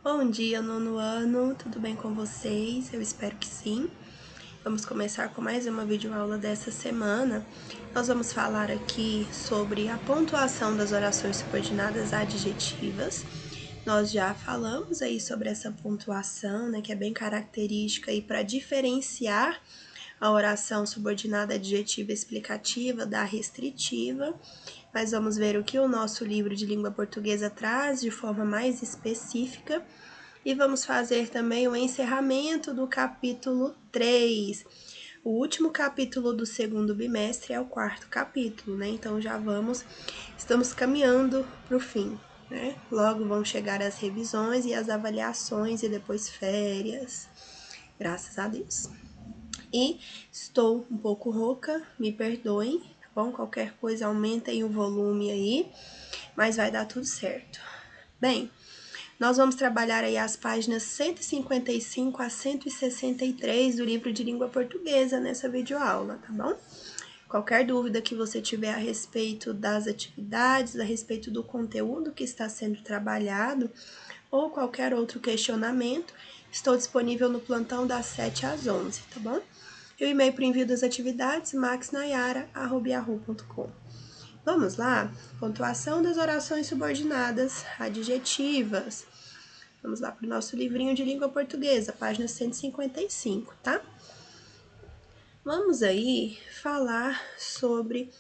Bom dia, nono ano, tudo bem com vocês? Eu espero que sim. Vamos começar com mais uma videoaula dessa semana. Nós vamos falar aqui sobre a pontuação das orações subordinadas adjetivas. Nós já falamos aí sobre essa pontuação, né, que é bem característica aí para diferenciar a oração subordinada adjetiva explicativa da restritiva. Mas vamos ver o que o nosso livro de língua portuguesa traz de forma mais específica. E vamos fazer também o encerramento do capítulo 3. O último capítulo do segundo bimestre é o quarto capítulo, né? Então estamos caminhando para o fim, né? Logo vão chegar as revisões e as avaliações e depois férias, graças a Deus. E estou um pouco rouca, me perdoem, tá bom? Qualquer coisa aumentem o volume aí, mas vai dar tudo certo. Bem, nós vamos trabalhar aí as páginas 155 a 163 do livro de língua portuguesa nessa videoaula, tá bom? Qualquer dúvida que você tiver a respeito das atividades, a respeito do conteúdo que está sendo trabalhado, ou qualquer outro questionamento, estou disponível no plantão das 7 às 11, tá bom? E o e-mail para envio das atividades, maxnayara@yahoo.com. Vamos lá? Pontuação das orações subordinadas adjetivas. Vamos lá para o nosso livrinho de língua portuguesa, página 155, tá? Vamos aí falar sobre,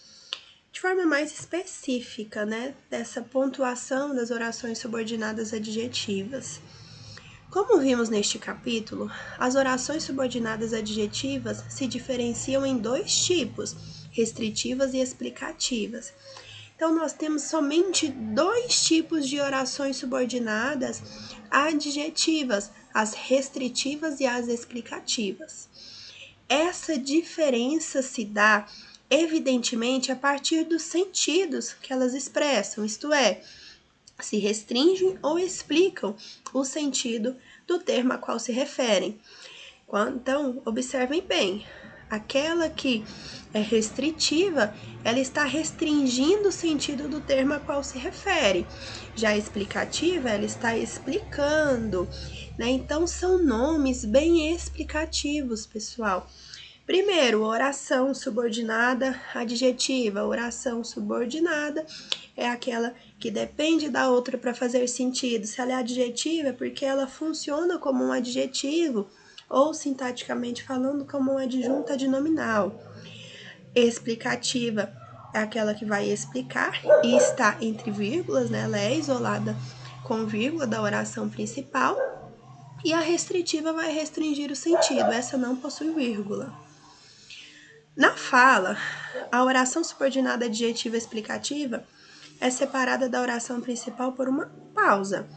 de forma mais específica, né, dessa pontuação das orações subordinadas adjetivas. Como vimos neste capítulo, as orações subordinadas adjetivas se diferenciam em dois tipos, restritivas e explicativas. Então, nós temos somente dois tipos de orações subordinadas adjetivas, as restritivas e as explicativas. Essa diferença se dá, evidentemente, a partir dos sentidos que elas expressam, isto é, se restringem ou explicam o sentido do termo a qual se referem. Então, observem bem, aquela que é restritiva, ela está restringindo o sentido do termo a qual se refere. Já a explicativa, ela está explicando, né? Então, são nomes bem explicativos, pessoal. Primeiro, oração subordinada adjetiva. Oração subordinada é aquela que depende da outra para fazer sentido. Se ela é adjetiva, é porque ela funciona como um adjetivo, ou sintaticamente falando, como um adjunto adnominal. Explicativa é aquela que vai explicar e está entre vírgulas, né? Ela é isolada com vírgula da oração principal. E a restritiva vai restringir o sentido, essa não possui vírgula. Na fala, a oração subordinada adjetiva explicativa é separada da oração principal por uma pausa,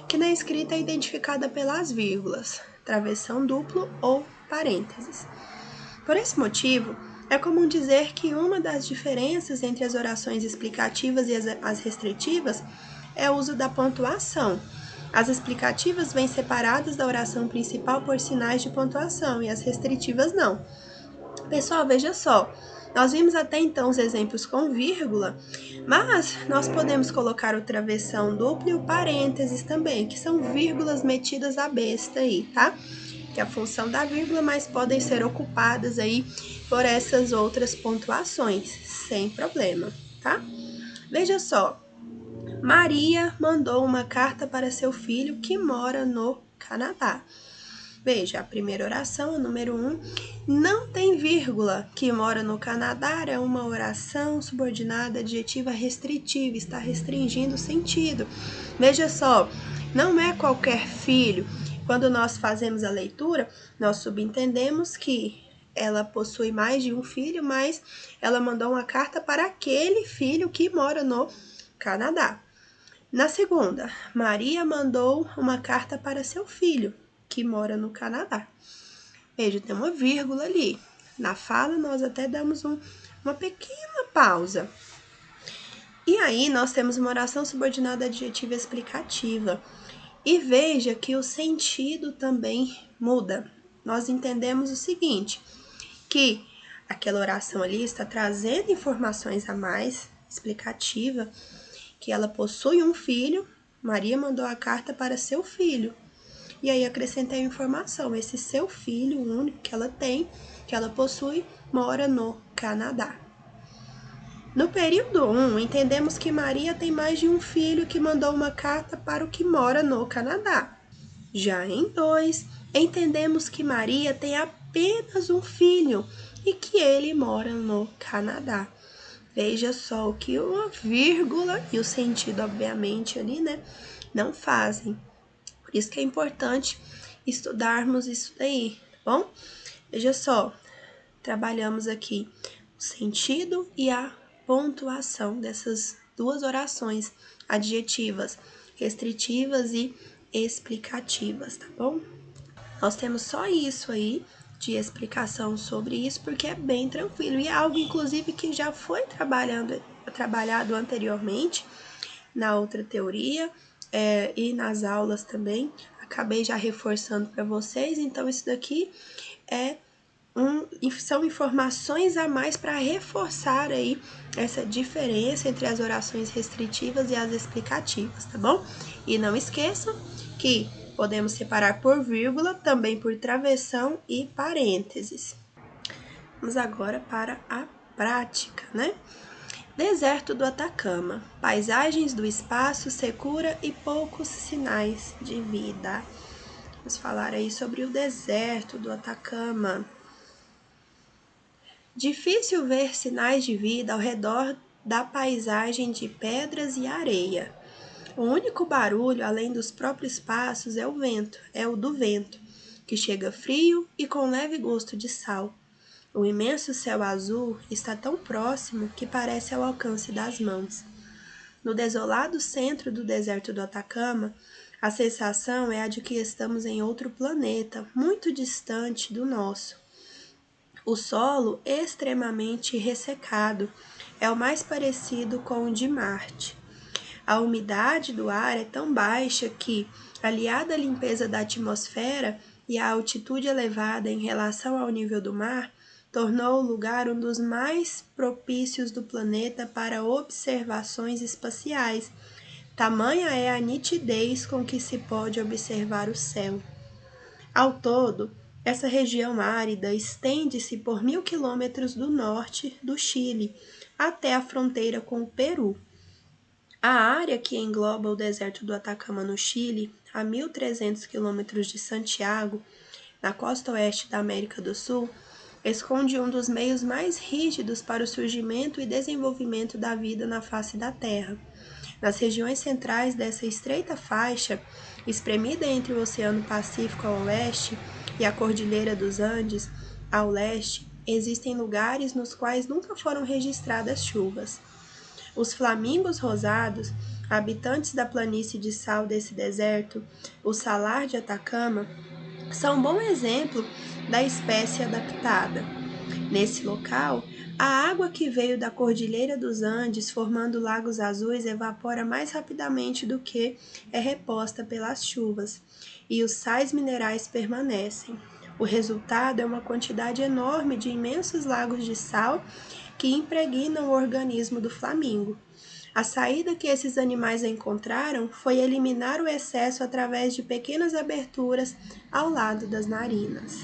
que na escrita é identificada pelas vírgulas, travessão duplo ou parênteses. Por esse motivo, é comum dizer que uma das diferenças entre as orações explicativas e as restritivas é o uso da pontuação. As explicativas vêm separadas da oração principal por sinais de pontuação e as restritivas não. Pessoal, veja só, nós vimos até então os exemplos com vírgula, mas nós podemos colocar o travessão duplo e o parênteses também, que são vírgulas metidas à besta aí, tá? Que é a função da vírgula, mas podem ser ocupadas aí por essas outras pontuações, sem problema, tá? Veja só, Maria mandou uma carta para seu filho que mora no Canadá. Veja, a primeira oração, a número 1, não tem vírgula. Que mora no Canadá é uma oração subordinada adjetiva restritiva, está restringindo o sentido. Veja só, não é qualquer filho. Quando nós fazemos a leitura, nós subentendemos que ela possui mais de um filho, mas ela mandou uma carta para aquele filho que mora no Canadá. Na segunda, Maria mandou uma carta para seu filho, que mora no Canadá. Veja, tem uma vírgula ali. Na fala, nós até damos uma pequena pausa. E aí, nós temos uma oração subordinada adjetiva explicativa. E veja que o sentido também muda. Nós entendemos o seguinte, que aquela oração ali está trazendo informações a mais, explicativa, que ela possui um filho, Maria mandou a carta para seu filho. E aí acrescentei a informação, esse seu filho, o único que ela tem, que ela possui, mora no Canadá. No período 1, entendemos que Maria tem mais de um filho que mandou uma carta para o que mora no Canadá. Já em 2, entendemos que Maria tem apenas um filho e que ele mora no Canadá. Veja só o que uma vírgula e o sentido, obviamente, ali, né, não fazem. Por isso que é importante estudarmos isso daí, tá bom? Veja só, trabalhamos aqui o sentido e a pontuação dessas duas orações adjetivas, restritivas e explicativas, tá bom? Nós temos só isso aí de explicação sobre isso, porque é bem tranquilo e é algo, inclusive, que já foi trabalhado anteriormente na outra teoria e nas aulas também. Acabei já reforçando para vocês, então isso daqui são informações a mais para reforçar aí essa diferença entre as orações restritivas e as explicativas, tá bom? E não esqueçam que podemos separar por vírgula, também por travessão e parênteses. Vamos agora para a prática, né? Deserto do Atacama, paisagens do espaço, secura e poucos sinais de vida. Vamos falar aí sobre o deserto do Atacama. Difícil ver sinais de vida ao redor da paisagem de pedras e areia. O único barulho, além dos próprios passos, é o do vento, que chega frio e com leve gosto de sal. O imenso céu azul está tão próximo que parece ao alcance das mãos. No desolado centro do deserto do Atacama, a sensação é a de que estamos em outro planeta, muito distante do nosso. O solo, extremamente ressecado, é o mais parecido com o de Marte. A umidade do ar é tão baixa que, aliada à limpeza da atmosfera e à altitude elevada em relação ao nível do mar, tornou o lugar um dos mais propícios do planeta para observações espaciais. Tamanha é a nitidez com que se pode observar o céu. Ao todo, essa região árida estende-se por 1.000 quilômetros do norte do Chile até a fronteira com o Peru. A área que engloba o deserto do Atacama no Chile, a 1.300 quilômetros de Santiago, na costa oeste da América do Sul, esconde um dos meios mais rígidos para o surgimento e desenvolvimento da vida na face da Terra. Nas regiões centrais dessa estreita faixa, espremida entre o Oceano Pacífico ao oeste e a Cordilheira dos Andes ao leste, existem lugares nos quais nunca foram registradas chuvas. Os flamingos rosados, habitantes da planície de sal desse deserto, o salar de Atacama, são um bom exemplo da espécie adaptada. Nesse local, a água que veio da Cordilheira dos Andes, formando lagos azuis, evapora mais rapidamente do que é reposta pelas chuvas, e os sais minerais permanecem. O resultado é uma quantidade enorme de imensos lagos de sal que impregnam o organismo do flamingo. A saída que esses animais encontraram foi eliminar o excesso através de pequenas aberturas ao lado das narinas.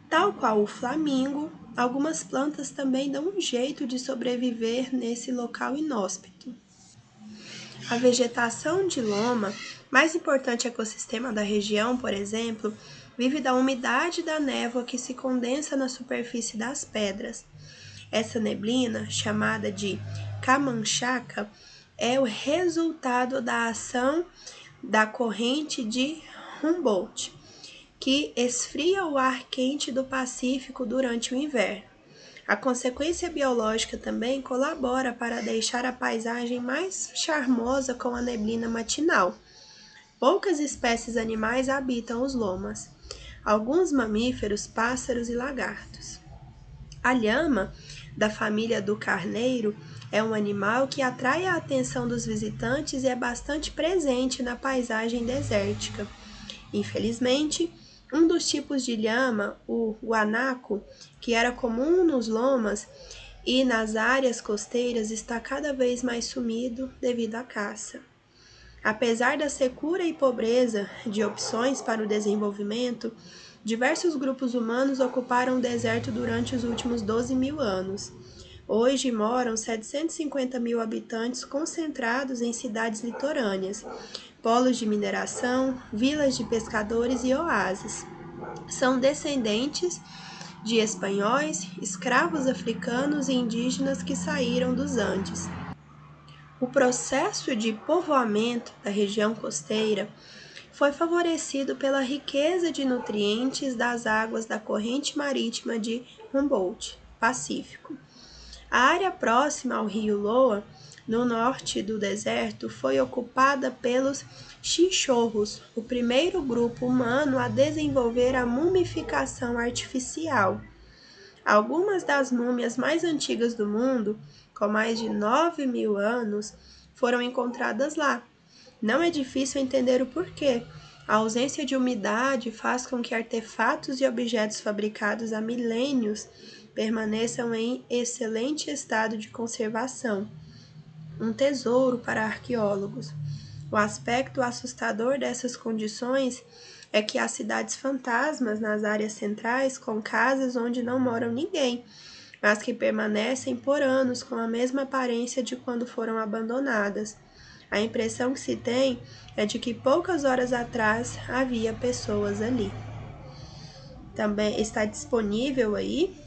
Tal qual o flamingo, algumas plantas também dão um jeito de sobreviver nesse local inóspito. A vegetação de loma, mais importante ecossistema da região, por exemplo, vive da umidade da névoa que se condensa na superfície das pedras. Essa neblina, chamada de Camanchaca, é o resultado da ação da corrente de Humboldt, que esfria o ar quente do Pacífico durante o inverno. A consequência biológica também colabora para deixar a paisagem mais charmosa com a neblina matinal. Poucas espécies animais habitam os lomas, alguns mamíferos, pássaros e lagartos. A lhama, da família do carneiro, é um animal que atrai a atenção dos visitantes e é bastante presente na paisagem desértica. Infelizmente, um dos tipos de lhama, o guanaco, que era comum nos lomas, e nas áreas costeiras está cada vez mais sumido devido à caça. Apesar da secura e pobreza de opções para o desenvolvimento, diversos grupos humanos ocuparam o deserto durante os últimos 12 mil anos. Hoje moram 750 mil habitantes concentrados em cidades litorâneas, polos de mineração, vilas de pescadores e oásis. São descendentes de espanhóis, escravos africanos e indígenas que saíram dos Andes. O processo de povoamento da região costeira foi favorecido pela riqueza de nutrientes das águas da corrente marítima de Humboldt, Pacífico. A área próxima ao rio Loa, no norte do deserto, foi ocupada pelos chinchorros, o primeiro grupo humano a desenvolver a mumificação artificial. Algumas das múmias mais antigas do mundo, com mais de 9 mil anos, foram encontradas lá. Não é difícil entender o porquê. A ausência de umidade faz com que artefatos e objetos fabricados há milênios permaneçam em excelente estado de conservação. Um tesouro para arqueólogos. O aspecto assustador dessas condições é que há cidades fantasmas nas áreas centrais com casas onde não moram ninguém, mas que permanecem por anos com a mesma aparência de quando foram abandonadas. A impressão que se tem é de que poucas horas atrás havia pessoas ali. Também está disponível aí,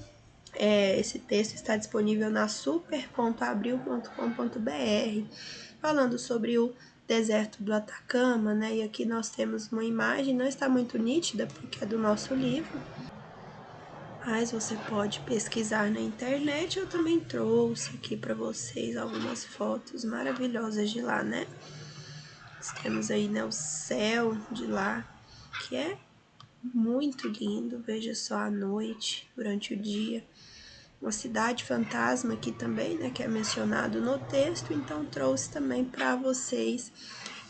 esse texto está disponível na super.abril.com.br, falando sobre o deserto do Atacama, né? E aqui nós temos uma imagem, não está muito nítida porque é do nosso livro, mas você pode pesquisar na internet. Eu também trouxe aqui para vocês algumas fotos maravilhosas de lá, né? Nós temos aí, né, o céu de lá, que é muito lindo. Veja só à noite, durante o dia. Uma cidade fantasma aqui também, né, que é mencionado no texto, então trouxe também para vocês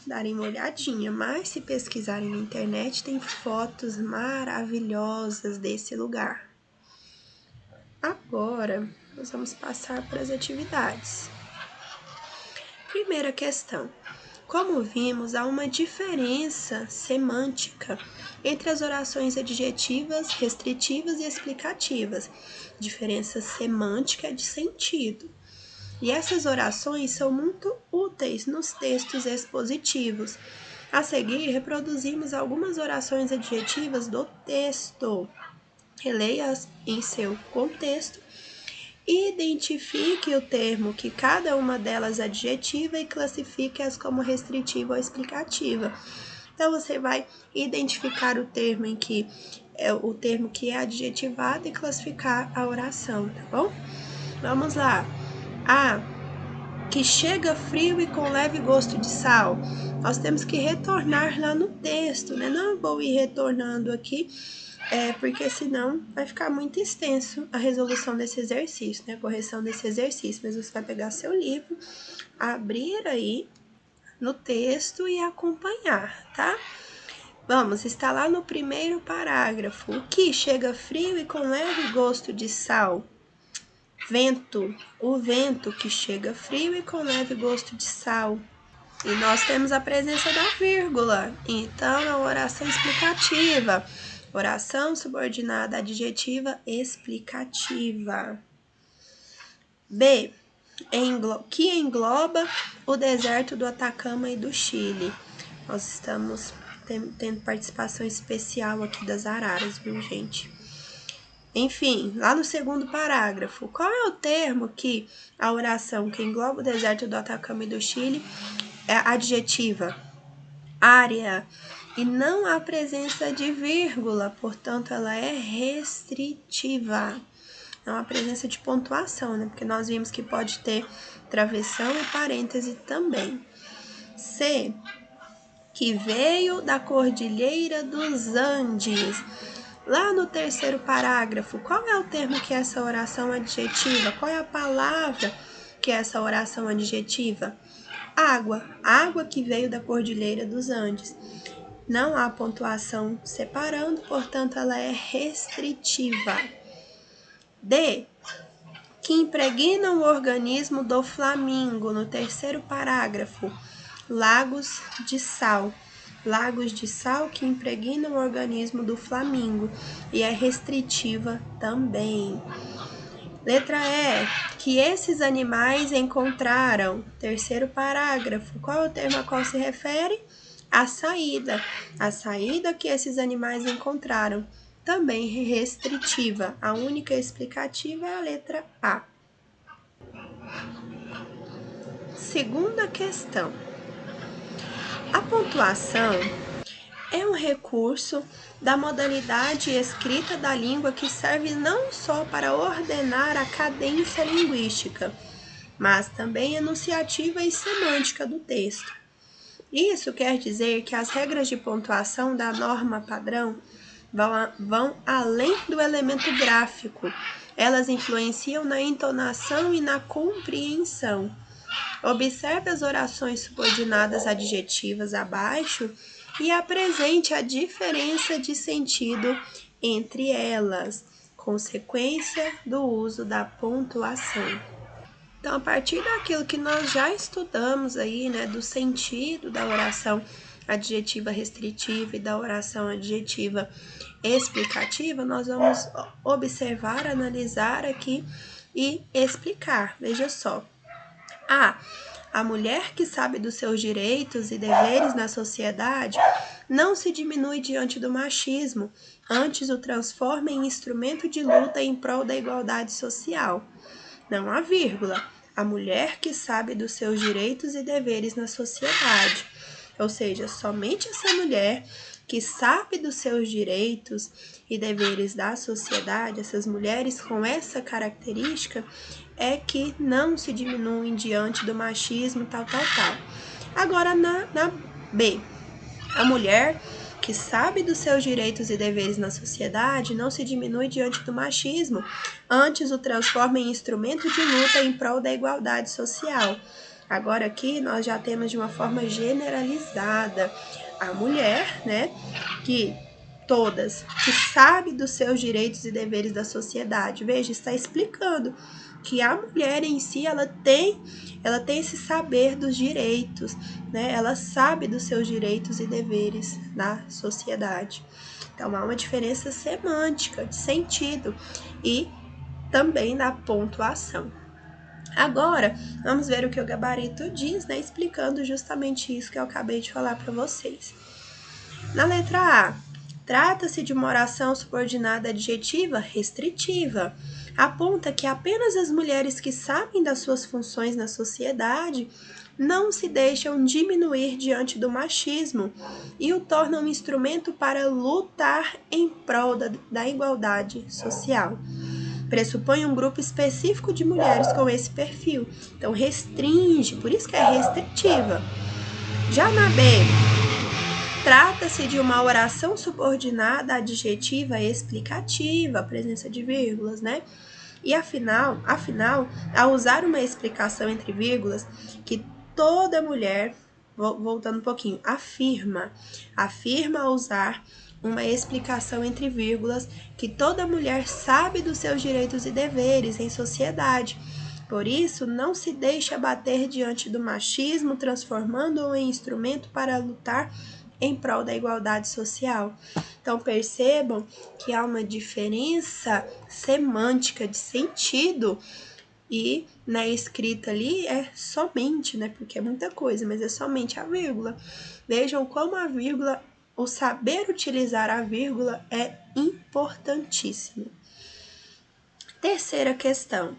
darem uma olhadinha. Mas se pesquisarem na internet, tem fotos maravilhosas desse lugar. Agora, nós vamos passar para as atividades. Primeira questão. Como vimos, há uma diferença semântica entre as orações adjetivas, restritivas e explicativas. Diferença semântica de sentido. E essas orações são muito úteis nos textos expositivos. A seguir, reproduzimos algumas orações adjetivas do texto. Releia-as em seu contexto. Identifique o termo que cada uma delas adjetiva e classifique-as como restritiva ou explicativa. Então, você vai identificar o termo que é adjetivado e classificar a oração, tá bom? Vamos lá. A, que chega frio e com leve gosto de sal. Nós temos que retornar lá no texto, né? Não vou ir retornando aqui, porque senão vai ficar muito extenso a resolução desse exercício, né? A correção desse exercício. Mas você vai pegar seu livro, abrir aí no texto e acompanhar, tá? Vamos, está lá no primeiro parágrafo. O que chega frio e com leve gosto de sal? Vento. O vento que chega frio e com leve gosto de sal. E nós temos a presença da vírgula. Então, é uma oração explicativa. Oração subordinada adjetiva explicativa. B. Que engloba o deserto do Atacama e do Chile. Nós estamos tendo participação especial aqui das araras, viu, gente? Enfim, lá no segundo parágrafo, qual é o termo que a oração que engloba o deserto do Atacama e do Chile é adjetiva? Área. E não há presença de vírgula, portanto, ela é restritiva. Não há presença de pontuação, né? Porque nós vimos que pode ter travessão e parêntese também. C. Que veio da Cordilheira dos Andes. Lá no terceiro parágrafo, qual é o termo que é essa oração adjetiva? Qual é a palavra que é essa oração adjetiva? Água. Água que veio da Cordilheira dos Andes. Não há pontuação separando, portanto, ela é restritiva. D. que impregnam o organismo do flamingo. No terceiro parágrafo, lagos de sal. Lagos de sal que impregnam o organismo do flamingo e é restritiva também. Letra E, que esses animais encontraram. Terceiro parágrafo, qual é o termo a qual se refere? A saída. A saída que esses animais encontraram. Também restritiva. A única explicativa é a letra A. Segunda questão. A pontuação é um recurso da modalidade escrita da língua que serve não só para ordenar a cadência linguística, mas também enunciativa e semântica do texto. Isso quer dizer que as regras de pontuação da norma padrão vão além do elemento gráfico. Elas influenciam na entonação e na compreensão. Observe as orações subordinadas adjetivas abaixo e apresente a diferença de sentido entre elas, consequência do uso da pontuação. Então, a partir daquilo que nós já estudamos aí, né, do sentido da oração adjetiva restritiva e da oração adjetiva explicativa, nós vamos observar, analisar aqui e explicar. Veja só. A mulher que sabe dos seus direitos e deveres na sociedade não se diminui diante do machismo, antes o transforma em instrumento de luta em prol da igualdade social. Não há vírgula. A mulher que sabe dos seus direitos e deveres na sociedade. Ou seja, somente essa mulher que sabe dos seus direitos e deveres da sociedade, essas mulheres com essa característica, é que não se diminuem diante do machismo, tal. Agora, na B, a mulher que sabe dos seus direitos e deveres na sociedade não se diminui diante do machismo, antes o transforma em instrumento de luta em prol da igualdade social. Agora aqui nós já temos de uma forma generalizada a mulher, né, que sabe dos seus direitos e deveres da sociedade. Veja, está explicando que a mulher em si, ela tem esse saber dos direitos, né? Ela sabe dos seus direitos e deveres na sociedade. Então, há uma diferença semântica, de sentido e também na pontuação. Agora, vamos ver o que o gabarito diz, né? Explicando justamente isso que eu acabei de falar para vocês. Na letra A, trata-se de uma oração subordinada adjetiva restritiva. Aponta que apenas as mulheres que sabem das suas funções na sociedade não se deixam diminuir diante do machismo e o tornam um instrumento para lutar em prol da igualdade social. Pressupõe um grupo específico de mulheres com esse perfil. Então, restringe, por isso que é restritiva. Já na B, trata-se de uma oração subordinada adjetiva explicativa, a presença de vírgulas, né? E afinal, ao usar uma explicação entre vírgulas, que toda mulher, voltando um pouquinho, afirma ao usar uma explicação entre vírgulas que toda mulher sabe dos seus direitos e deveres em sociedade. Por isso, não se deixa abater diante do machismo, transformando-o em instrumento para lutar em prol da igualdade social. Então, percebam que há uma diferença semântica de sentido e na escrita ali é somente, né? Porque é muita coisa, mas é somente a vírgula. Vejam como a vírgula, o saber utilizar a vírgula é importantíssimo. Terceira questão.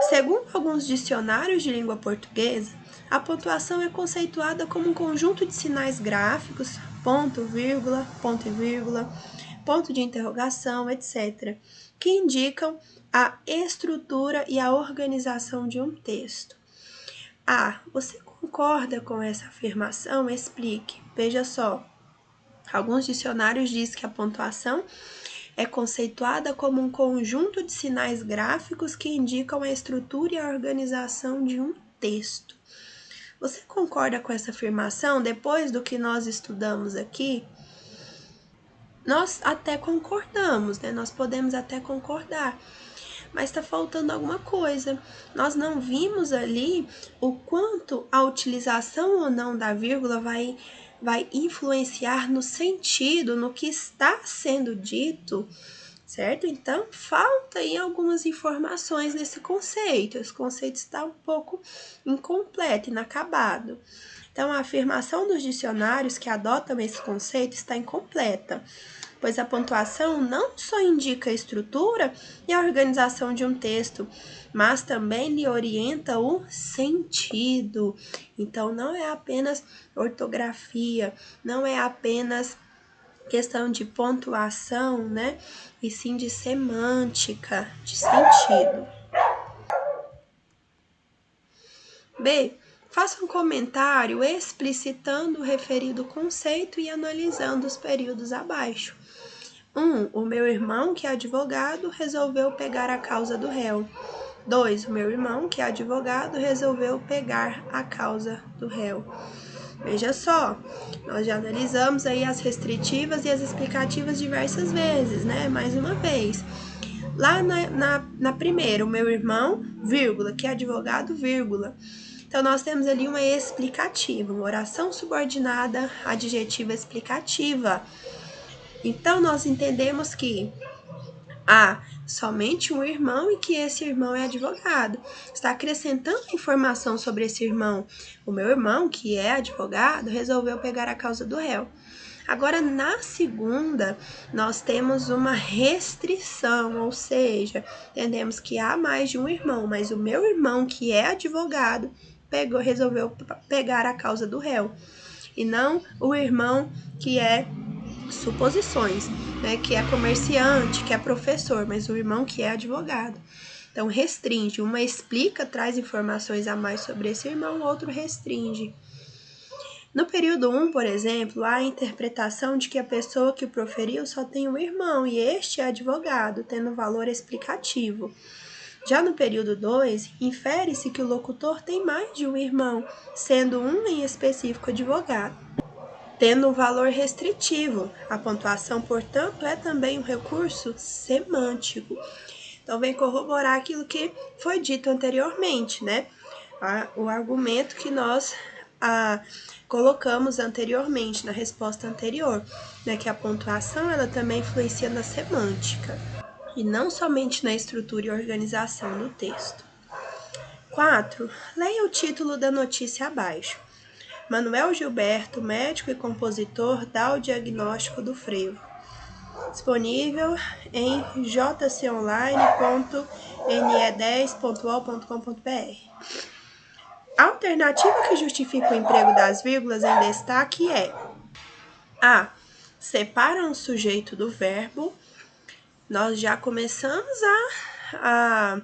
Segundo alguns dicionários de língua portuguesa, a pontuação é conceituada como um conjunto de sinais gráficos, ponto, vírgula, ponto e vírgula, ponto de interrogação, etc., que indicam a estrutura e a organização de um texto. Você concorda com essa afirmação? Explique. Veja só, alguns dicionários dizem que a pontuação é conceituada como um conjunto de sinais gráficos que indicam a estrutura e a organização de um texto. Você concorda com essa afirmação? Depois do que nós estudamos aqui, nós até concordamos, né? Nós podemos até concordar. mas está faltando alguma coisa. Nós não vimos ali o quanto a utilização ou não da vírgula vai influenciar no sentido, no que está sendo dito, certo? Então, falta aí algumas informações nesse conceito. Esse conceito está um pouco incompleto, inacabado. Então, a afirmação dos dicionários que adotam esse conceito está incompleta, pois a pontuação não só indica a estrutura e a organização de um texto, mas também lhe orienta o sentido. Então, não é apenas ortografia, não é apenas questão de pontuação, né? E sim de semântica, de sentido. B. Faça um comentário explicitando o referido conceito e analisando os períodos abaixo. 1. O meu irmão, que é advogado, resolveu pegar a causa do réu. 2. O meu irmão, que é advogado, resolveu pegar a causa do réu. Veja só, nós já analisamos aí as restritivas e as explicativas diversas vezes, né? Mais uma vez. Lá na primeira, o meu irmão, vírgula, que é advogado, vírgula. Então, nós temos ali uma explicativa, uma oração subordinada adjetiva explicativa. Então, nós entendemos que há somente um irmão e que esse irmão é advogado. Está acrescentando informação sobre esse irmão. O meu irmão, que é advogado, resolveu pegar a causa do réu. Agora, na segunda, nós temos uma restrição, ou seja, entendemos que há mais de um irmão, mas o meu irmão, que é advogado, resolveu pegar a causa do réu. E não o irmão que é suposições, né, que é comerciante, que é professor, mas o irmão que é advogado. Então, restringe. Uma explica, traz informações a mais sobre esse irmão, o outro restringe. No período 1, por exemplo, há a interpretação de que a pessoa que o proferiu só tem um irmão e este é advogado, tendo valor explicativo. Já no período 2, infere-se que o locutor tem mais de um irmão, sendo um em específico advogado, tendo um valor restritivo. A pontuação, portanto, é também um recurso semântico. Então, vem corroborar aquilo que foi dito anteriormente, né? O argumento que nós colocamos anteriormente, na resposta anterior, né? Que a pontuação, ela também influencia na semântica, e não somente na estrutura e organização do texto. 4. Leia o título da notícia abaixo. Manuel Gilberto, médico e compositor, dá o diagnóstico do frevo. Disponível em jconline.ne10.ol.com.br. A alternativa que justifica o emprego das vírgulas em destaque é: A. Separam o sujeito do verbo. Nós já começamos a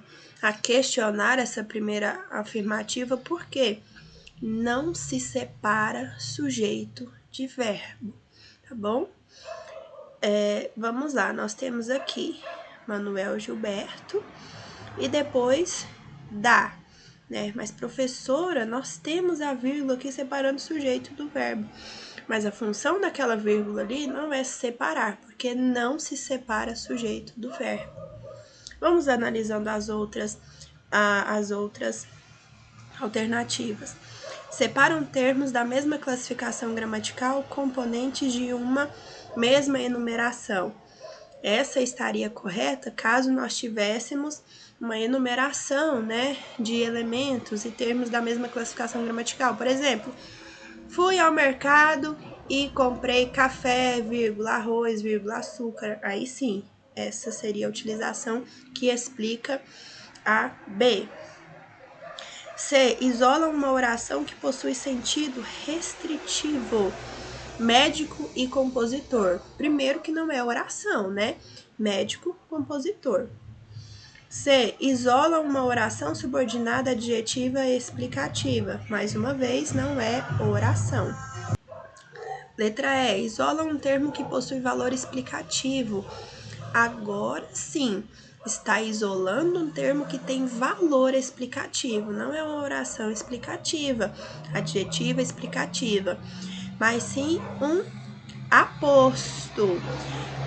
questionar essa primeira afirmativa, porque não se separa sujeito de verbo, tá bom? Vamos lá, nós temos aqui Manuel Gilberto e depois dá, né? Mas, professora, nós temos a vírgula aqui separando o sujeito do verbo, mas a função daquela vírgula ali não é se separar, porque não se separa sujeito do verbo. Vamos analisando as outras alternativas. Separam termos da mesma classificação gramatical componentes de uma mesma enumeração. Essa estaria correta caso nós tivéssemos uma enumeração, né, de elementos e termos da mesma classificação gramatical. Por exemplo, fui ao mercado e comprei café, vírgula, arroz, vírgula, açúcar. Aí sim, essa seria a utilização que explica a B. C. Isola uma oração que possui sentido restritivo. Médico e compositor. Primeiro que não é oração, né? Médico, compositor. C. Isola uma oração subordinada adjetiva e explicativa. Mais uma vez, não é oração. Letra E. Isola um termo que possui valor explicativo. Agora sim, está isolando um termo que tem valor explicativo. Não é uma oração explicativa, adjetiva explicativa, mas sim um aposto.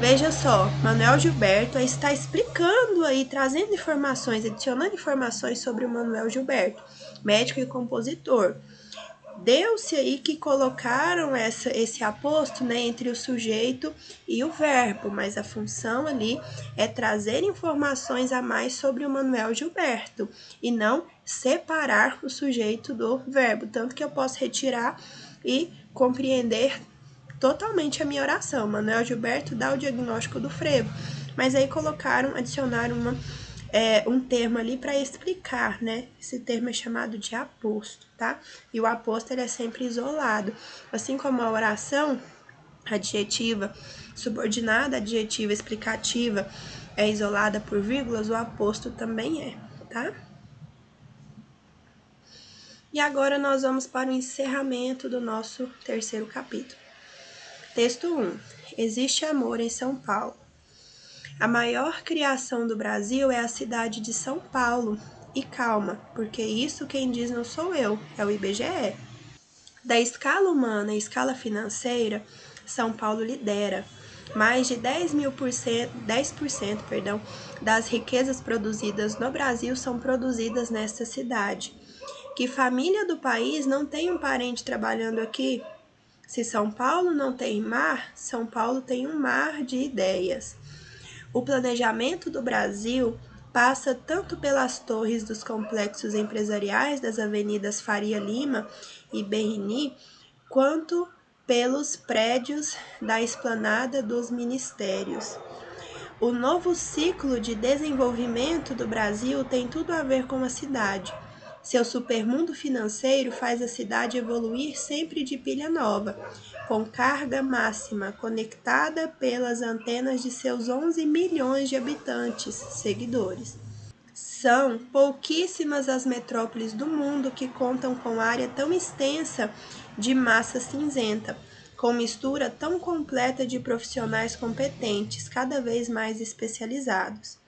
Veja só, Manuel Gilberto está explicando aí, trazendo informações, adicionando informações sobre o Manuel Gilberto, médico e compositor. Deu-se aí que colocaram esse aposto, né, entre o sujeito e o verbo, mas a função ali é trazer informações a mais sobre o Manuel Gilberto e não separar o sujeito do verbo, tanto que eu posso retirar e compreender totalmente a minha oração. Manuel Gilberto dá o diagnóstico do frevo, mas aí adicionaram um termo ali para explicar, né? Esse termo é chamado de aposto, tá? E o aposto ele é sempre isolado. Assim como a oração adjetiva, subordinada, adjetiva, explicativa é isolada por vírgulas, o aposto também é, tá? E agora nós vamos para o encerramento do nosso terceiro capítulo. Texto 1. Existe amor em São Paulo. A maior criação do Brasil é a cidade de São Paulo. E calma, porque isso quem diz não sou eu, é o IBGE. Da escala humana e escala financeira, São Paulo lidera. Mais de 10%, das riquezas produzidas no Brasil são produzidas nesta cidade. Que família do país não tem um parente trabalhando aqui? Se São Paulo não tem mar, São Paulo tem um mar de ideias. O planejamento do Brasil passa tanto pelas torres dos complexos empresariais das avenidas Faria Lima e Berrini, quanto pelos prédios da esplanada dos ministérios. O novo ciclo de desenvolvimento do Brasil tem tudo a ver com a cidade. Seu supermundo financeiro faz a cidade evoluir sempre de pilha nova, com carga máxima, conectada pelas antenas de seus 11 milhões de habitantes, seguidores. São pouquíssimas as metrópoles do mundo que contam com área tão extensa de massa cinzenta, com mistura tão completa de profissionais competentes, cada vez mais especializados.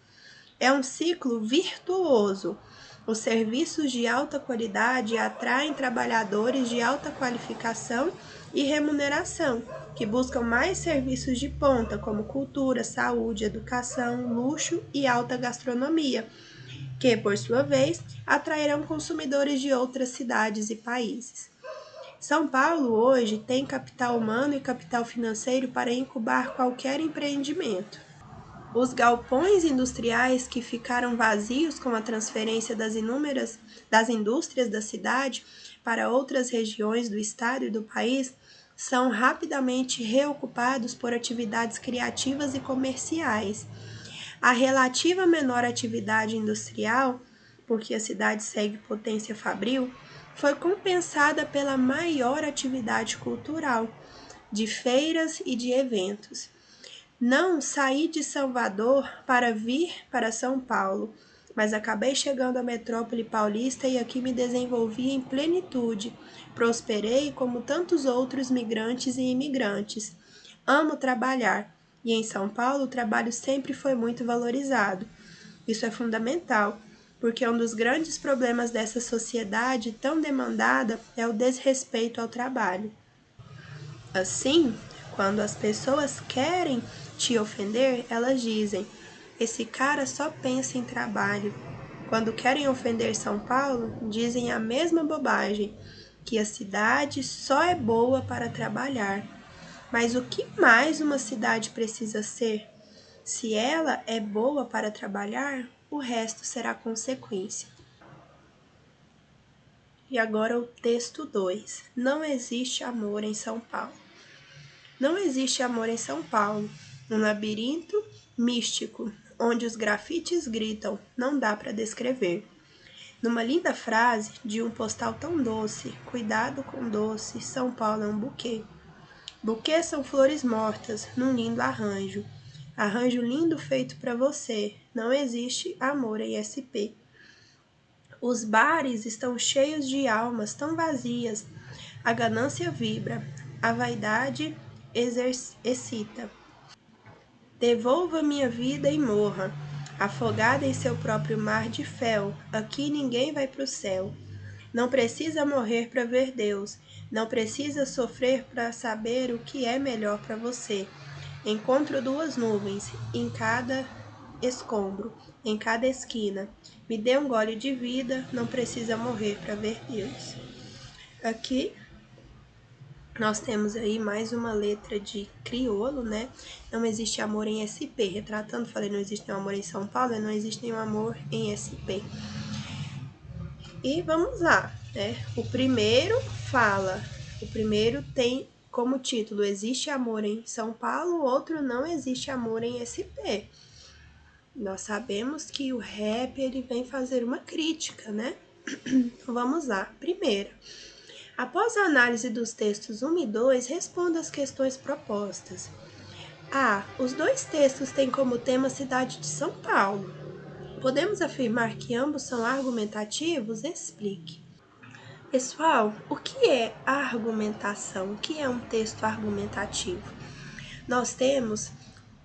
É um ciclo virtuoso. Os serviços de alta qualidade atraem trabalhadores de alta qualificação e remuneração, que buscam mais serviços de ponta, como cultura, saúde, educação, luxo e alta gastronomia, que, por sua vez, atrairão consumidores de outras cidades e países. São Paulo hoje tem capital humano e capital financeiro para incubar qualquer empreendimento. Os galpões industriais que ficaram vazios com a transferência das indústrias da cidade para outras regiões do estado e do país são rapidamente reocupados por atividades criativas e comerciais. A relativa menor atividade industrial, porque a cidade segue potência fabril, foi compensada pela maior atividade cultural, de feiras e de eventos. Não saí de Salvador para vir para São Paulo, mas acabei chegando à metrópole paulista e aqui me desenvolvi em plenitude. Prosperei como tantos outros migrantes e imigrantes. Amo trabalhar, e em São Paulo o trabalho sempre foi muito valorizado. Isso é fundamental, porque um dos grandes problemas dessa sociedade tão demandada é o desrespeito ao trabalho. Assim, quando as pessoas querem te ofender, elas dizem: esse cara só pensa em trabalho. Quando querem ofender São Paulo, dizem a mesma bobagem, que a cidade só é boa para trabalhar. Mas o que mais uma cidade precisa ser? Se ela é boa para trabalhar, o resto será consequência. E agora o texto 2. Não existe amor em São Paulo. Não existe amor em São Paulo, um labirinto místico, onde os grafites gritam, não dá para descrever. Numa linda frase de um postal tão doce, cuidado com doce, São Paulo é um buquê. Buquês são flores mortas, num lindo arranjo. Arranjo lindo feito para você, não existe amor em SP. Os bares estão cheios de almas tão vazias, a ganância vibra, a vaidade excita. Devolva minha vida e morra, afogada em seu próprio mar de fel, aqui ninguém vai pro céu. Não precisa morrer para ver Deus. Não precisa sofrer para saber o que é melhor para você. Encontro duas nuvens em cada escombro, em cada esquina. Me dê um gole de vida, não precisa morrer para ver Deus. Aqui nós temos aí mais uma letra de Criolo, né? Não existe amor em SP. Retratando, falei, não existe nenhum amor em São Paulo, não existe nenhum amor em SP. E vamos lá, né? O primeiro tem como título Existe Amor em São Paulo, o outro Não Existe Amor em SP. Nós sabemos que o rap ele vem fazer uma crítica, né? Então vamos lá. Primeiro, após a análise dos textos 1 e 2, responda as questões propostas. A. Os dois textos têm como tema a cidade de São Paulo. Podemos afirmar que ambos são argumentativos? Explique. Pessoal, o que é argumentação? O que é um texto argumentativo? Nós temos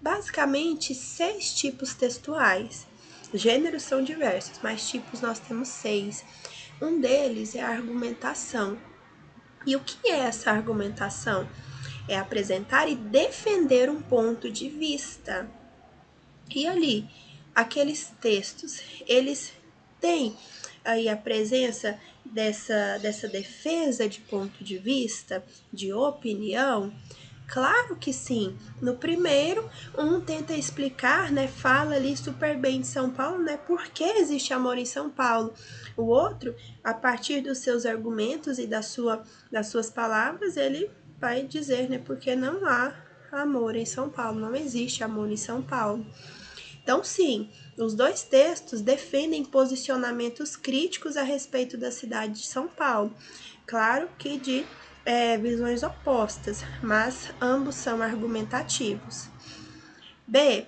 basicamente 6 tipos textuais. Gêneros são diversos, mas tipos nós temos 6. Um deles é a argumentação. E o que é essa argumentação? É apresentar e defender um ponto de vista. E ali, aqueles textos, eles têm aí a presença dessa defesa de ponto de vista, de opinião? Claro que sim. No primeiro, um tenta explicar, né, fala ali super bem de São Paulo, né, por que existe amor em São Paulo. O outro, a partir dos seus argumentos e das suas palavras, ele vai dizer, né, porque não há amor em São Paulo, não existe amor em São Paulo. Então, sim, os dois textos defendem posicionamentos críticos a respeito da cidade de São Paulo. Claro que de visões opostas, mas ambos são argumentativos. B.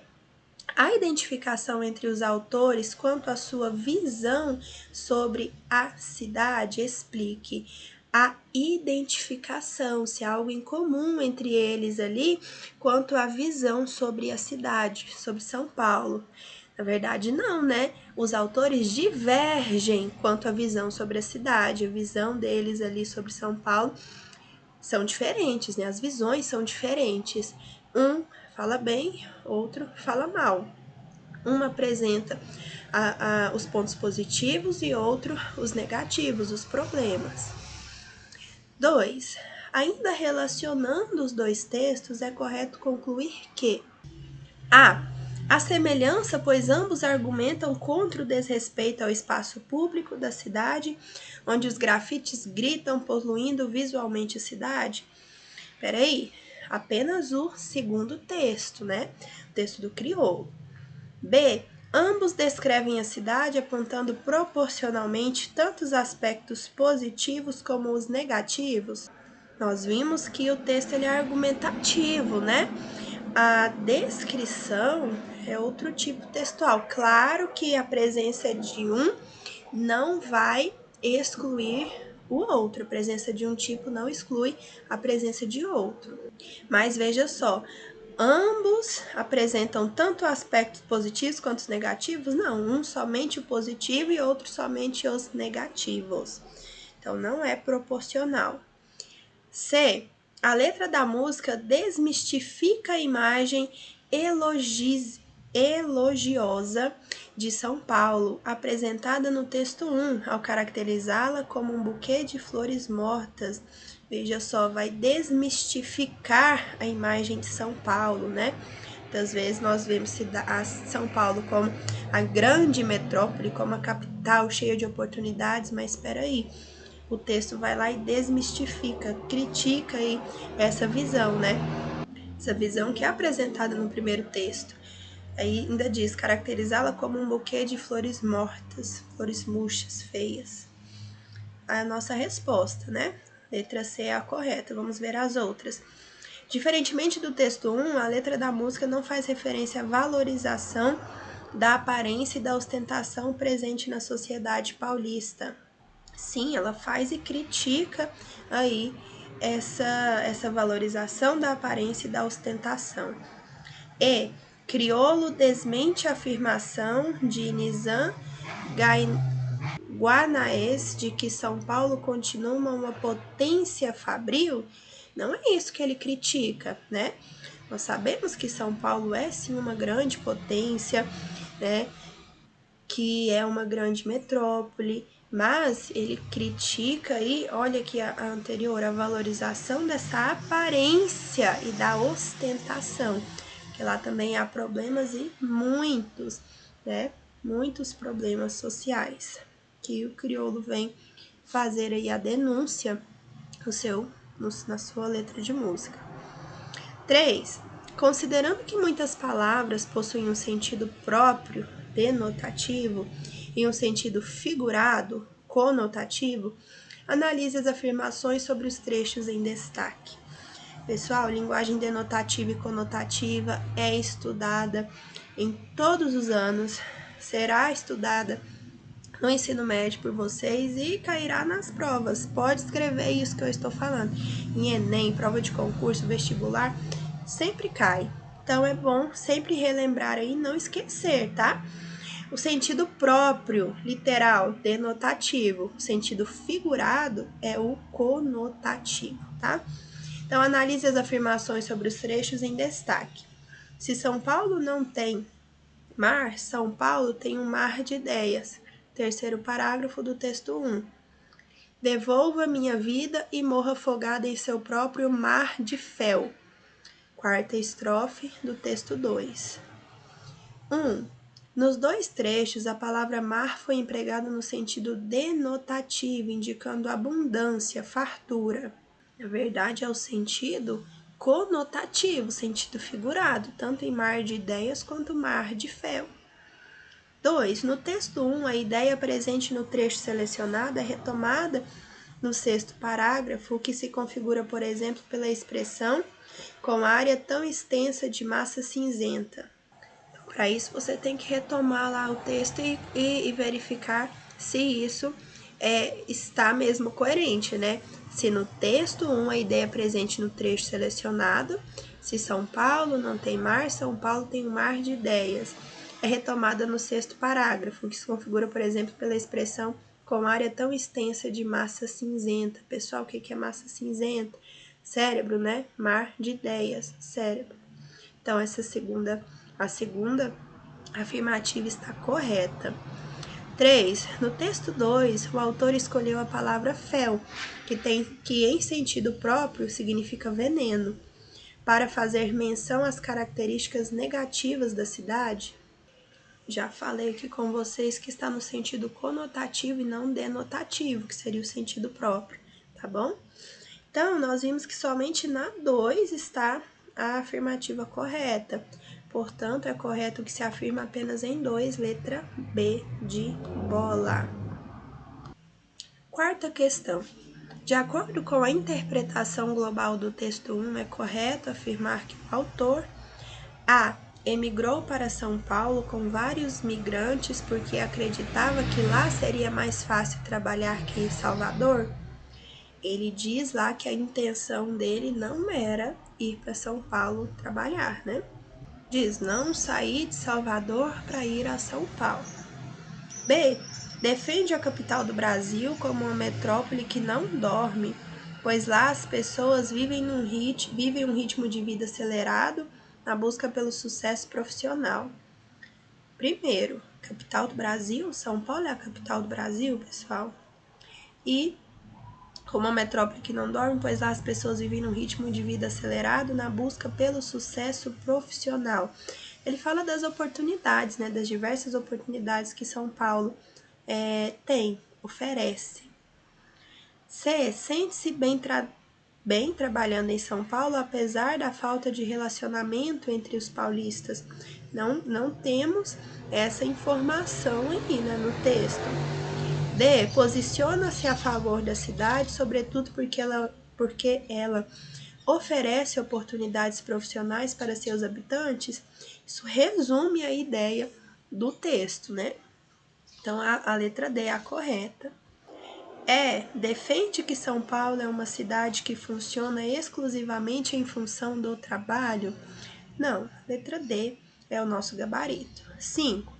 A identificação entre os autores quanto à sua visão sobre a cidade. Explique. A identificação, se há algo em comum entre eles ali, quanto à visão sobre a cidade, sobre São Paulo. Na verdade, não, né? Os autores divergem quanto à visão sobre a cidade, a visão deles ali sobre São Paulo são diferentes, né? As visões são diferentes. Um fala bem, outro fala mal. Uma apresenta os pontos positivos e outro os negativos, os problemas. 2. Ainda relacionando os dois textos, é correto concluir que a semelhança, pois ambos argumentam contra o desrespeito ao espaço público da cidade, onde os grafites gritam poluindo visualmente a cidade. Peraí, apenas o segundo texto, né? O texto do Criolo. B. Ambos descrevem a cidade apontando proporcionalmente tanto os aspectos positivos como os negativos. Nós vimos que o texto ele é argumentativo, né? A descrição é outro tipo textual. Claro que a presença de um não vai excluir o outro. A presença de um tipo não exclui a presença de outro. Mas veja só, ambos apresentam tanto aspectos positivos quanto os negativos? Não, um somente o positivo e outro somente os negativos. Então, não é proporcional. C. A letra da música desmistifica a imagem elogiosa de São Paulo, apresentada no texto 1, ao caracterizá-la como um buquê de flores mortas. Veja só, vai desmistificar a imagem de São Paulo, né? Muitas vezes nós vemos São Paulo como a grande metrópole, como a capital cheia de oportunidades, mas espera aí. O texto vai lá e desmistifica, critica aí essa visão, né? Essa visão que é apresentada no primeiro texto. Aí ainda diz, caracterizá-la como um buquê de flores mortas, flores murchas, feias. A nossa resposta, né? Letra C é a correta, vamos ver as outras. Diferentemente do texto 1, a letra da música não faz referência à valorização da aparência e da ostentação presente na sociedade paulista. Sim, ela faz e critica aí essa valorização da aparência e da ostentação. E Criolo desmente a afirmação de Nizam Guanais de que São Paulo continua uma potência fabril, não é isso que ele critica, né? Nós sabemos que São Paulo é sim uma grande potência, né? Que é uma grande metrópole, mas ele critica aí, olha aqui a anterior, a valorização dessa aparência e da ostentação, que lá também há problemas e muitos, né? Muitos problemas sociais que o crioulo vem fazer aí a denúncia na sua letra de música. 3. Considerando que muitas palavras possuem um sentido próprio, denotativo, e um sentido figurado, conotativo, analise as afirmações sobre os trechos em destaque. Pessoal, linguagem denotativa e conotativa é estudada em todos os anos, será estudada no ensino médio por vocês e cairá nas provas. Pode escrever isso que eu estou falando. Em Enem, prova de concurso, vestibular, sempre cai. Então é bom sempre relembrar aí e não esquecer, tá? O sentido próprio, literal, denotativo. O sentido figurado é o conotativo, tá? Então analise as afirmações sobre os trechos em destaque. Se São Paulo não tem mar, São Paulo tem um mar de ideias. Terceiro parágrafo do texto 1. Devolva minha vida e morra afogada em seu próprio mar de fel. Quarta estrofe do texto 2. 1. Nos dois trechos, a palavra mar foi empregada no sentido denotativo, indicando abundância, fartura. Na verdade, é o sentido conotativo, sentido figurado, tanto em mar de ideias quanto mar de fel. 2. No texto 1, a ideia presente no trecho selecionado é retomada no sexto parágrafo, o que se configura, por exemplo, pela expressão com área tão extensa de massa cinzenta. Para isso, você tem que retomar lá o texto e verificar se isso está mesmo coerente, né? Se no texto 1 a ideia presente no trecho selecionado, se São Paulo não tem mar, São Paulo tem um mar de ideias. É retomada no sexto parágrafo, que se configura, por exemplo, pela expressão com área tão extensa de massa cinzenta. Pessoal, o que é massa cinzenta? Cérebro, né? Mar de ideias, cérebro. Então, a segunda afirmativa está correta. 3. No texto 2, o autor escolheu a palavra fel, que em sentido próprio significa veneno, para fazer menção às características negativas da cidade. Já falei aqui com vocês que está no sentido conotativo e não denotativo, que seria o sentido próprio, tá bom? Então, nós vimos que somente na 2 está a afirmativa correta. Portanto, é correto que se afirma apenas em 2, letra B de bola. Quarta questão. De acordo com a interpretação global do texto 1, é correto afirmar que o autor A. Emigrou para São Paulo com vários migrantes porque acreditava que lá seria mais fácil trabalhar que em Salvador? Ele diz lá que a intenção dele não era ir para São Paulo trabalhar, né? Diz, não sair de Salvador para ir a São Paulo. B. Defende a capital do Brasil como uma metrópole que não dorme, pois lá as pessoas vivem um ritmo de vida acelerado na busca pelo sucesso profissional. Primeiro, capital do Brasil, São Paulo é a capital do Brasil, pessoal. E como uma metrópole que não dorme, pois lá as pessoas vivem num ritmo de vida acelerado na busca pelo sucesso profissional. Ele fala das oportunidades, né, das diversas oportunidades que São Paulo oferece. C. Sente-se bem trabalhando em São Paulo, apesar da falta de relacionamento entre os paulistas. Não temos essa informação aí, né, no texto. D. Posiciona-se a favor da cidade, sobretudo porque ela oferece oportunidades profissionais para seus habitantes. Isso resume a ideia do texto, né? Então, a letra D é a correta. Defende que São Paulo é uma cidade que funciona exclusivamente em função do trabalho? Não, letra D é o nosso gabarito. 5.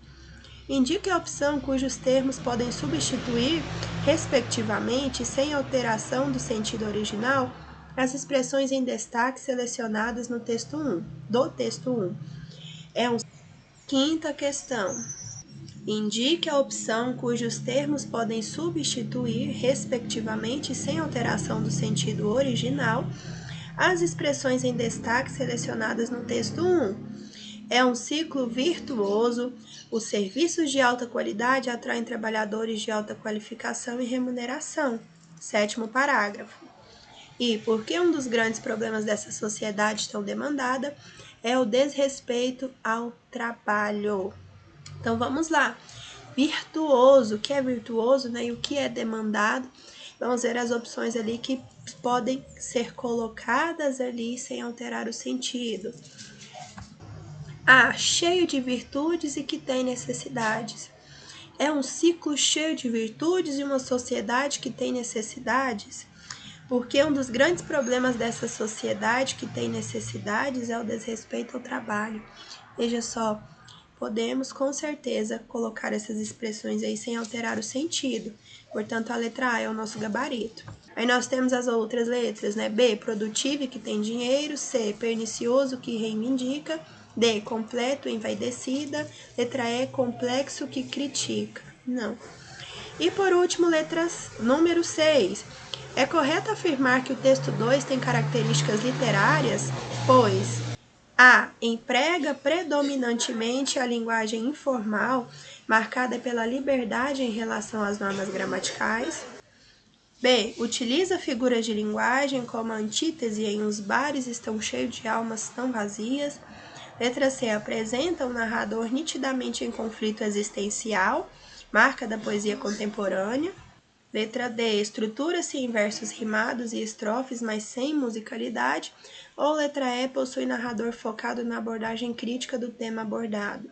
Indique a opção cujos termos podem substituir, respectivamente, sem alteração do sentido original, as expressões em destaque selecionadas no texto 1, do texto 1. Quinta questão. Indique a opção cujos termos podem substituir, respectivamente, sem alteração do sentido original, as expressões em destaque selecionadas no texto 1. É um ciclo virtuoso. Os serviços de alta qualidade atraem trabalhadores de alta qualificação e remuneração. 7º parágrafo. E porque um dos grandes problemas dessa sociedade tão demandada é o desrespeito ao trabalho. Então vamos lá. Virtuoso, o que é virtuoso, né? E o que é demandado. Vamos ver as opções ali que podem ser colocadas ali sem alterar o sentido. A. Cheio de virtudes e que tem necessidades. É um ciclo cheio de virtudes e uma sociedade que tem necessidades? Porque um dos grandes problemas dessa sociedade que tem necessidades é o desrespeito ao trabalho. Veja só, podemos com certeza colocar essas expressões aí sem alterar o sentido. Portanto, a letra A é o nosso gabarito. Aí nós temos as outras letras, né? B, produtivo, que tem dinheiro. C, pernicioso, que reivindica. D, completo, envaidecida. Letra E, complexo, que critica. Não. E por último, número 6. É correto afirmar que o texto 2 tem características literárias, pois A. Emprega predominantemente a linguagem informal, marcada pela liberdade em relação às normas gramaticais. B. Utiliza figuras de linguagem como a antítese em Os bares estão cheios de almas tão vazias. Letra C. Apresenta um narrador nitidamente em conflito existencial, marca da poesia contemporânea. Letra D. Estrutura-se em versos rimados e estrofes, mas sem musicalidade. Ou letra E. Possui narrador focado na abordagem crítica do tema abordado.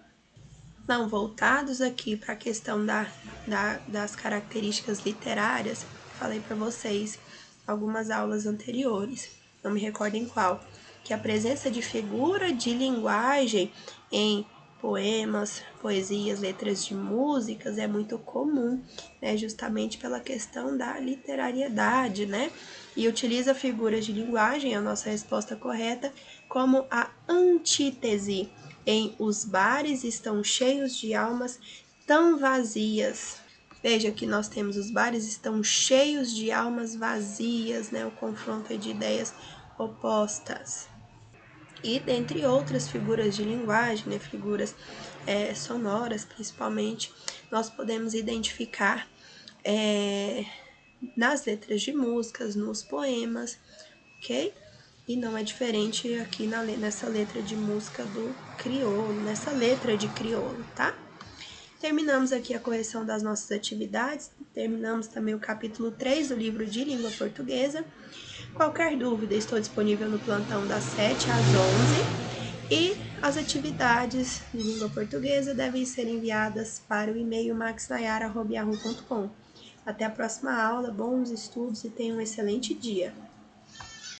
Não, voltados aqui para a questão das características literárias, falei para vocês algumas aulas anteriores, não me recordo em qual, que a presença de figura de linguagem em poemas, poesias, letras de músicas é muito comum, né, justamente pela questão da literariedade, né? E utiliza figuras de linguagem, a nossa resposta correta, como a antítese em Os bares estão cheios de almas tão vazias. Veja que nós temos os bares estão cheios de almas vazias, né? O confronto de ideias opostas. E dentre outras figuras de linguagem, né? Figuras sonoras principalmente, nós podemos identificar nas letras de músicas, nos poemas, ok? E não é diferente aqui nessa letra de música do crioulo, nessa letra de crioulo, tá? Terminamos aqui a correção das nossas atividades, terminamos também o capítulo 3 do livro de língua portuguesa. Qualquer dúvida, estou disponível no plantão das 7 às 11 e as atividades de língua portuguesa devem ser enviadas para o e-mail maxnayara@yahoo.com. Até a próxima aula, bons estudos e tenham um excelente dia!